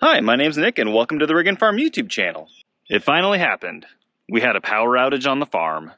Hi, my name's Nick and welcome to the Rig and Farm YouTube channel. It finally happened. We had a power outage on the farm.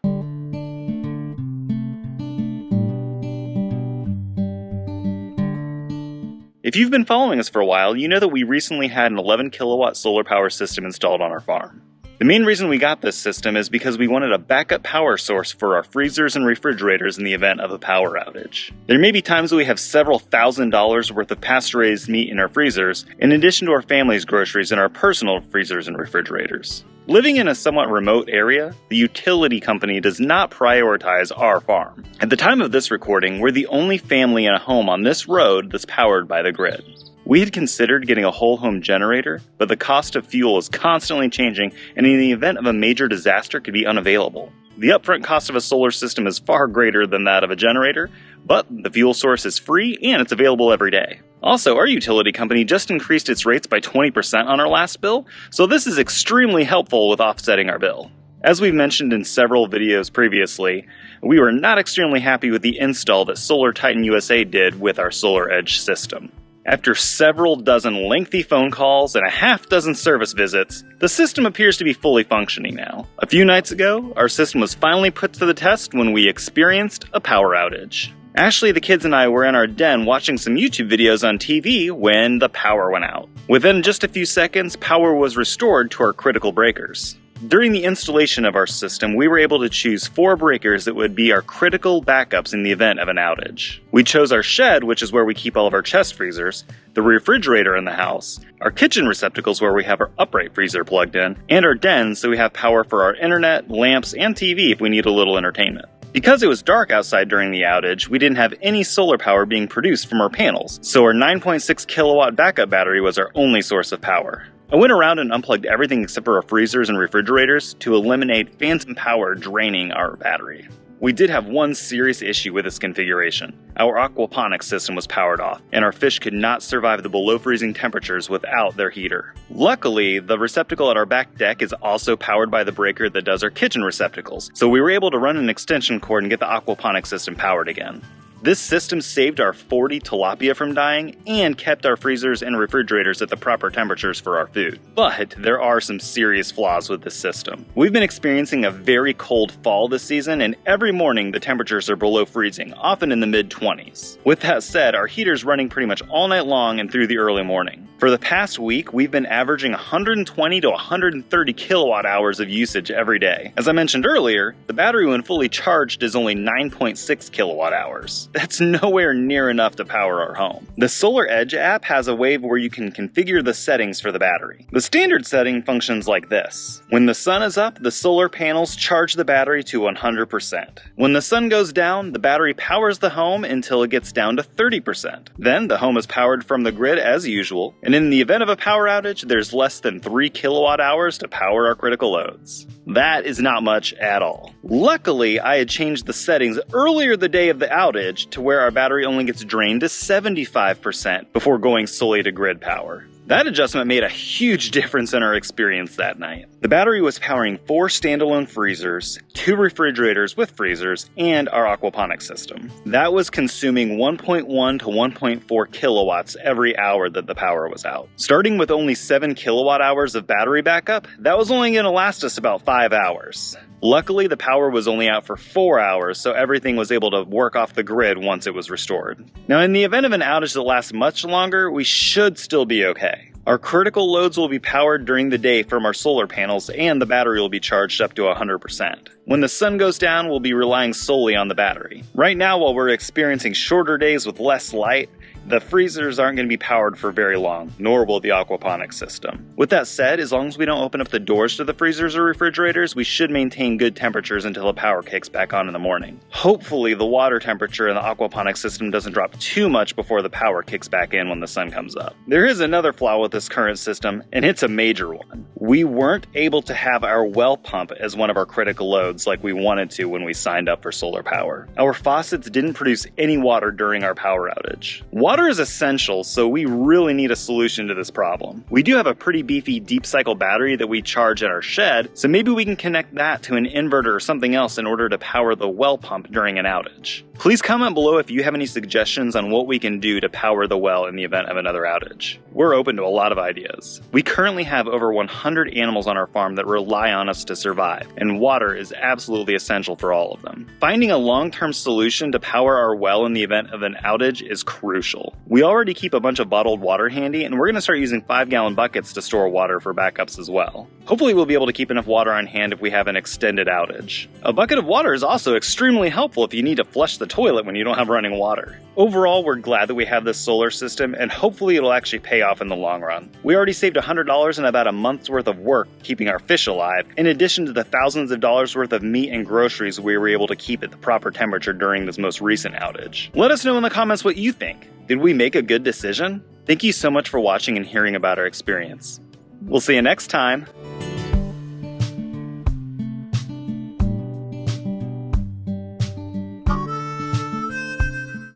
If you've been following us for a while, you know that we recently had an 11 kilowatt solar power system installed on our farm. The main reason we got this system is because we wanted a backup power source for our freezers and refrigerators in the event of a power outage. There may be times we have several $1,000s worth of pasture-raised meat in our freezers, in addition to our family's groceries in our personal freezers and refrigerators. Living in a somewhat remote area, the utility company does not prioritize our farm. At the time of this recording, we're the only family in a home on this road that's powered by the grid. We had considered getting a whole home generator, but the cost of fuel is constantly changing and in the event of a major disaster could be unavailable. The upfront cost of a solar system is far greater than that of a generator, but the fuel source is free and it's available every day. Also, our utility company just increased its rates by 20% on our last bill, so this is extremely helpful with offsetting our bill. As we've mentioned in several videos previously, we were not extremely happy with the install that Solar Titan USA did with our Solar Edge system. After several dozen lengthy phone calls and a half dozen service visits, the system appears to be fully functioning now. A few nights ago, our system was finally put to the test when we experienced a power outage. Ashley, the kids, and I were in our den watching some YouTube videos on TV when the power went out. Within just a few seconds, power was restored to our critical breakers. During the installation of our system, we were able to choose 4 breakers that would be our critical backups in the event of an outage. We chose our shed, which is where we keep all of our chest freezers, the refrigerator in the house, our kitchen receptacles where we have our upright freezer plugged in, and our den so we have power for our internet, lamps, and TV if we need a little entertainment. Because it was dark outside during the outage, we didn't have any solar power being produced from our panels, so our 9.6 kilowatt backup battery was our only source of power. I went around and unplugged everything except for our freezers and refrigerators to eliminate phantom power draining our battery. We did have one serious issue with this configuration. Our aquaponics system was powered off, and our fish could not survive the below freezing temperatures without their heater. Luckily, the receptacle at our back deck is also powered by the breaker that does our kitchen receptacles, so we were able to run an extension cord and get the aquaponics system powered again. This system saved our 40 tilapia from dying and kept our freezers and refrigerators at the proper temperatures for our food. But there are some serious flaws with this system. We've been experiencing a very cold fall this season, and every morning the temperatures are below freezing, often in the mid-20s. With that said, our heater's running pretty much all night long and through the early morning. For the past week, we've been averaging 120 to 130 kilowatt hours of usage every day. As I mentioned earlier, the battery when fully charged is only 9.6 kilowatt hours. That's nowhere near enough to power our home. The Solar Edge app has a way where you can configure the settings for the battery. The standard setting functions like this. When the sun is up, the solar panels charge the battery to 100%. When the sun goes down, the battery powers the home until it gets down to 30%. Then the home is powered from the grid as usual, and in the event of a power outage, there's less than 3 kilowatt hours to power our critical loads. That is not much at all. Luckily, I had changed the settings earlier the day of the outage to where our battery only gets drained to 75% before going solely to grid power. That adjustment made a huge difference in our experience that night. The battery was powering 4 standalone freezers, 2 refrigerators with freezers, and our aquaponics system. That was consuming 1.1 to 1.4 kilowatts every hour that the power was out. Starting with only 7 kilowatt hours of battery backup, that was only going to last us about 5 hours. Luckily, the power was only out for 4 hours, so everything was able to work off the grid once it was restored. Now, in the event of an outage that lasts much longer, we should still be okay. Our critical loads will be powered during the day from our solar panels, and the battery will be charged up to 100%. When the sun goes down, we'll be relying solely on the battery. Right now, while we're experiencing shorter days with less light, the freezers aren't going to be powered for very long, nor will the aquaponics system. With that said, as long as we don't open up the doors to the freezers or refrigerators, we should maintain good temperatures until the power kicks back on in the morning. Hopefully, the water temperature in the aquaponics system doesn't drop too much before the power kicks back in when the sun comes up. There is another flaw with this current system, and it's a major one. We weren't able to have our well pump as one of our critical loads like we wanted to when we signed up for solar power. Our faucets didn't produce any water during our power outage. Water is essential, so we really need a solution to this problem. We do have a pretty beefy deep cycle battery that we charge at our shed, so maybe we can connect that to an inverter or something else in order to power the well pump during an outage. Please comment below if you have any suggestions on what we can do to power the well in the event of another outage. We're open to a lot of ideas. We currently have over 100 animals on our farm that rely on us to survive, and water is absolutely essential for all of them. Finding a long-term solution to power our well in the event of an outage is crucial. We already keep a bunch of bottled water handy, and we're going to start using 5-gallon buckets to store water for backups as well. Hopefully we'll be able to keep enough water on hand if we have an extended outage. A bucket of water is also extremely helpful if you need to flush the toilet when you don't have running water. Overall, we're glad that we have this solar system, and hopefully it'll actually pay off in the long run. We already saved $100 and about a month's worth of work keeping our fish alive, in addition to the thousands of dollars worth of meat and groceries we were able to keep at the proper temperature during this most recent outage. Let us know in the comments what you think. Did we make a good decision? Thank you so much for watching and hearing about our experience. We'll see you next time.